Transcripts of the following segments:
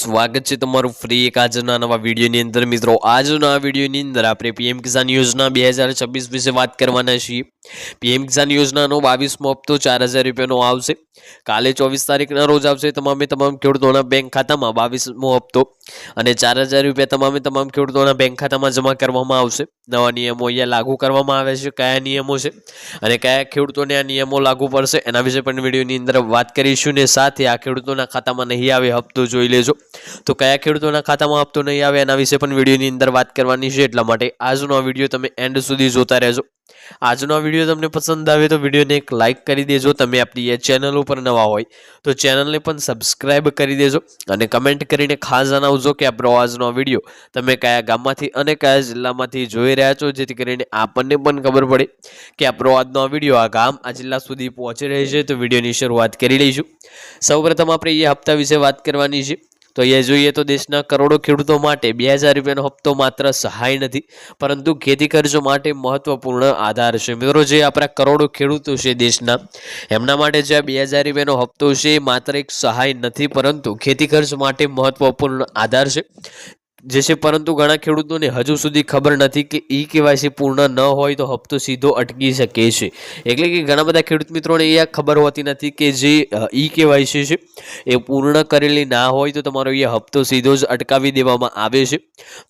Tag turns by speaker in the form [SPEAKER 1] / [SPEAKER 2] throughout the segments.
[SPEAKER 1] સ્વાગત છે તમારું ફ્રી એક આજના નવા વિડીયોની અંદર મિત્રો। આજના આ વિડીયોની અંદર આપણે પીએમ કિસાન યોજના 2026 વિશે વાત કરવાના છીએ। પીએમ કિસાન યોજનાનો 22મો હપ્તો 4000 રૂપિયાનો આવશે। કાલે 24 તારીખના રોજ આવશે તમામ ખેડૂતોના બેંક ખાતામાં 22મો હપ્તો અને 4000 રૂપિયા તમામ ખેડૂતોના બેંક ખાતામાં જમા કરવામાં આવશે। નવા નિયમો અહીંયા લાગુ કરવામાં આવે છે। કયા નિયમો છે અને કયા ખેડૂતોને આ નિયમો લાગુ પડશે એના વિશે પણ વિડીયોની અંદર વાત કરીશું ને સાથે આ ખેડૂતોના ખાતામાં નહીં આવે હપ્તો જોઈ લેજો। तो कया खेडूतोना खातामां हप्तो नहीं आवे एना विषे पण विडियोनी अंदर वात करवानी छे। एटला माटे आजनो आ विडियो तमे एंड सुधी जोता रहेजो। आजनो आ विडियो तमने पसंद आवे तो विडियोने एक लाइक करी देजो। तमे आपणी ए चेनल उपर नवा होय तो चेनलने पण सब्सक्राइब करी देजो अने कमेंट करीने खास जणावजो के आपणो आजनो आ विडियो तमे कया गाममांथी अने कया जिल्लामांथी जोई रह्या छो, जेथी करीने आपणने पण खबर पड़े के आपणो आजनो आ विडियो आ गाम आ जिल्ला सुधी पहोंची रह्यो छे। तो विडियोनी शरूआत करी लईशुं। सौप्रथम आपणे ए हप्ता विषे वात करवानी छे। तो ये જોઈએ તો દેશના કરોડો ખેડૂતો માટે 2000 રૂપિયાનો હપ્તો માત્ર સહાય નથી પરંતુ ખેતી કર્જ માટે મહત્વપૂર્ણ આધાર છે। મિત્રો જે આપણા કરોડો ખેડૂતો છે દેશના એમના માટે જે 2000 રૂપિયાનો હપ્તો છે માત્ર એક સહાય નથી પરંતુ ખેતી કર્જ માટે મહત્વપૂર્ણ આધાર છે जैसे परंतु घणा खेडूतोने हजू सुधी खबर नहीं कि ई केवायसी पूर्ण न होय तो हप्तो सीधो अटकी शके छे। एटले कि घणा बधा खेडूत मित्रोने ए खबर होती नहीं कि जे ई केवायसी छे ए पूर्ण करेली ना होय तो तमारो ए हप्तो सीधो ज अटकावी देवामां आवे छे।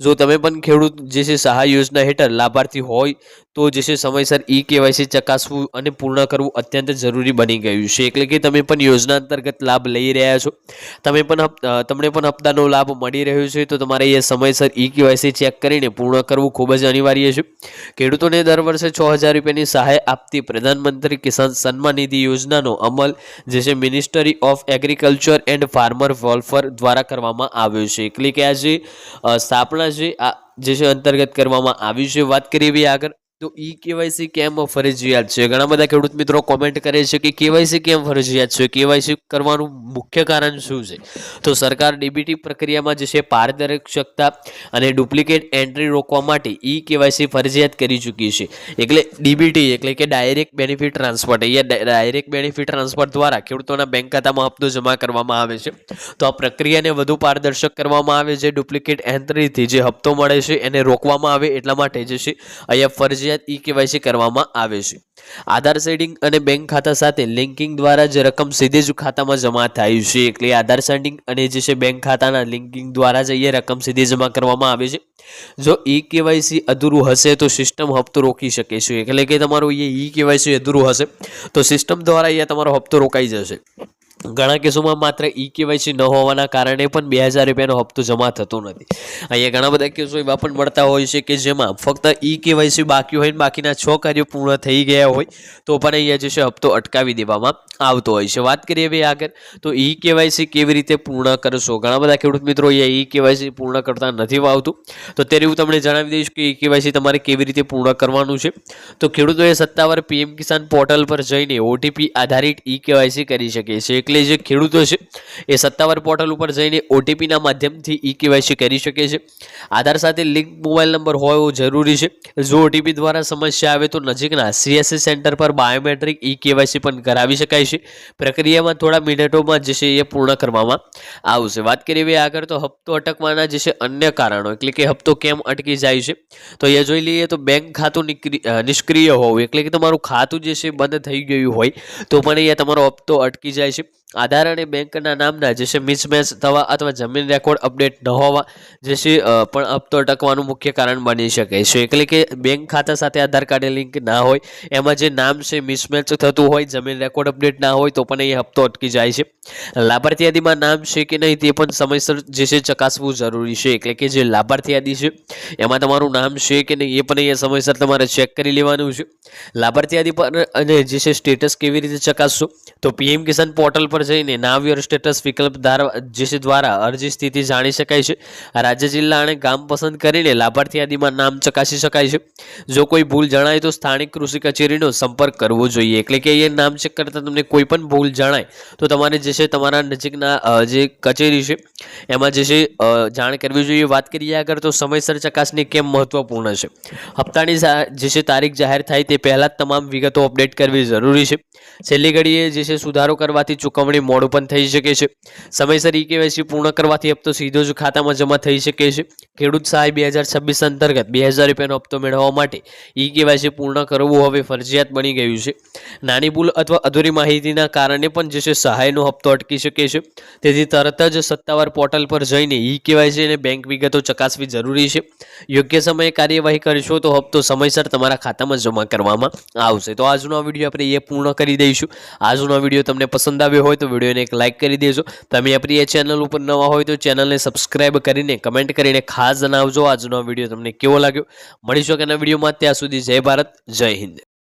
[SPEAKER 1] जो तमे पण खेडूत जे छे सहाय योजना हेठळ लाभार्थी होय तो जे छे समयसर ई केवायसी चकासवू अने पूर्ण करवू अत्यंत जरूरी बनी गयुं छे। एटले कि तमे पण योजना अंतर्गत लाभ लई रह्या छो, तमने पण हप्तानो लाभ मळी रह्यो छे तो तमारे समयसर ई केवायसी चेक करीने पूर्ण करवू खूब ज अनिवार्य है। खेडूतोने दर वर्षे 6000 रूपियानी सहाय आपती प्रधानमंत्री किसान सन्मान निधि योजनानो अमल जैसे ministry of agriculture and farmer welfare द्वारा करवामां आव्यो छे। एटले के आज स्थापना जे अंतर्गत करवामां आवी छे। वात करीए आगळ तो ई केवायसी केम फरजियात है। घणा बधा खेडूत मित्रों कॉमेंट करे छे कि केवायसी केम फरजियात है, केवायसी करवानुं मुख्य कारण शुं छे। तो सरकार डीबीटी प्रक्रिया में जे पारदर्शकता अने डुप्लिकेट एंट्री रोकवा माटे ई केवायसी फरजियात करी चूकी है। एटले डीबीटी एटले के डायरेक्ट बेनिफिट ट्रांसफर, ये डायरेक्ट बेनिफिट ट्रांसफर द्वारा खेडूतोना बैंक खातामां हप्तो जमा करवामां आवे छे। तो आ प्रक्रियाने वधु पारदर्शक करवामां आवे छे। डुप्लिकेट एंट्रीथी जे हप्तो मळे छे एने रोकवामां आवे एटला माटे जे छे अहींया फरजियात ई केवायसी करवामां आवे छे। आधार सेडिंग अने बैंक खाता साथे लिंकिंग द्वारा जे रकम सीधे ज खातामां जमा थाय छे। एटले आधार सेडिंग अने जे छे बैंक खाताना लिंकिंग द्वारा ज ये रकम सीधे जमा करवामां आवे छे। जो ई केवायसी अधूरू हशे तो सिस्टम हप्तो रोकी शके छे। एटले के तमारुं ये ई केवायसी अधूरू हशे तो सिस्टम द्वारा अहींया तमारो हप्तो रोकाई जशे। घणा केसोमां मात्र ई केवायसी न होवाना कारणे पण 2000 रूपियानो हप्तो जमा थतो नथी। अहींया घणा बधा केसो एवा पण मळता होय छे के जेमां फक्त ई केवायसी बाकी होय ने बाकीना 6 कार्यो पूर्ण थई गया होय तो पण अहींया जे छे हप्तो अटकावी देवामां आवतो होय छे। वात करीए हवे आगळ तो ई केवायसी केवी रीते पूर्ण करशो। घणा बधा खेडूत मित्रों ई केवायसी पूर्ण करता नथी आवतुं तो त्यारे हुं तमने जणावी दईश के ई केवायसी तमारे केवी रीते पूर्ण करवानुं छे। तो खेडूतोए सत्तावार पीएम किसान पोर्टल पर जईने ओटीपी आधारित ई केवायसी करी शके छे। एटले जे खेडूतो छे ए सत्तावार पोर्टल पर जईने ओटीपी ना माध्यमथी ई केवायसी करी शके छे। आधार साथे लिंक मोबाइल नंबर होवो जरूरी छे। जो ओटीपी द्वारा समस्या आवे तो नजीकना सीएससी सेंटर पर बायोमेट्रिक ई केवायसी पण करावी शकाय छे। प्रक्रियामां थोड़ा मिनिटोमां जे छे ए पूर्ण करवामां आवशे। वात करीए आगळ तो हप्तो अटकवाना जे छे अन्य कारणो, એટલે કે हप्तो केम अटकी जाय छे तो ये જોઈ લઈએ तो बैंक खातुं निष्क्रिय होवुं એટલે કે તમારું ખાતું જે છે બંધ થઈ ગયું હોય તો પણ અહીંયા તમારો હપ્તો અટકી જાય છે। आधार અને બેંકના નામના જે છે મિસમેચ થવા અથવા જમીન રેકોર્ડ અપડેટ ન હોવા જે છે પણ હપ્તો અટકવાનું મુખ્ય કારણ બની શકે છે। એટલે કે બેંક ખાતા સાથે આધાર કાર્ડ લિંક ના હોય એમાં જે નામ છે મિસમેચ થતું હોય, જમીન રેકોર્ડ અપડેટ ના હોય તો પણ એ હપ્તો અટકી જાય છે। લાભાર્થી યાદીમાં નામ છે કે નહીં તે પણ સમયસર જે છે ચકાસવું જરૂરી છે। એટલે કે જે લાભાર્થી યાદી છે એમાં તમારું નામ છે કે નહીં એ પણ અહીંયા સમયસર તમારે ચેક કરી લેવાનું છે। લાભાર્થી યાદી પર અને જે છે સ્ટેટસ કેવી રીતે ચકાસશો તો પીએમ કિસાન પોર્ટલ पर जईने नाव योर स्टेटस विकल्प द्वारा अरजी स्थिति जाणी शकाय छे। राज्य जिल्ला अने गाम पसंद करीने लाभार्थी यादीमां नाम चकासी शकाय छे। जो कोई भूल जणाय तो स्थानिक कृषि कचेरीनो संपर्क करवो जोईए। એટલે કે ये नाम चेक करता तमने कोई पण भूल जणाय तो तमारे जे छे तमारा नजीकना जे कचेरी छे एमां जे छे जाण करवी जोईए। वात करीए आगळ तो समयसर चकासणी केम महत्वपूर्ण छे। हप्तानी जे छे तारीख जाहेर थाय ते पहेला तमाम विगतो अपडेट करवी जरूरी छे। छेल्ली घड़ीए जे छे सुधारो करवाथी चूकवणी ચુકવણી મોડું પણ થઈ શકે છે। સમયસર ઈ કેવાયસી પૂર્ણ કરવાથી હપ્તો સીધો જ ખાતામાં જમા થઈ શકે છે। ખેડૂત સહાય 2026 અંતર્ગત 2000 રૂપિયાનો હપ્તો મેળવવા માટે ઈ કેવાયસી પૂર્ણ કરવું હવે ફરજિયાત બની ગયું છે। નાની ભૂલ અથવા અધૂરી માહિતીના કારણે પણ જે છે સહાયનો હપ્તો અટકી શકે છે। તેથી તરત જ સત્તાવાર પોર્ટલ પર જઈને ઈ કેવાયસી અને બેંક વિગતો ચકાસવી જરૂરી છે। યોગ્ય સમયે કાર્યવાહી કરશો તો હપ્તો સમયસર તમારા ખાતામાં જમા કરવામાં આવશે। તો આજનો આ વિડીયો આપણે એ પૂર્ણ કરી દઈશું। આજનો વિડીયો તમને પસંદ આવ્યો હોય તો વિડીયોને એક લાઇક કરી દેજો। તમે આપણી એ ચેનલ ઉપર નવા હોય તો ચેનલને સબસ્ક્રાઇબ કરીને કમેન્ટ કરીને ખાસ જણાવજો આજનો વિડીયો તમને કેવો લાગ્યો। મળીશું આગળના વિડીયોમાં, ત્યાં સુધી જય ભારત, જય હિન્દ।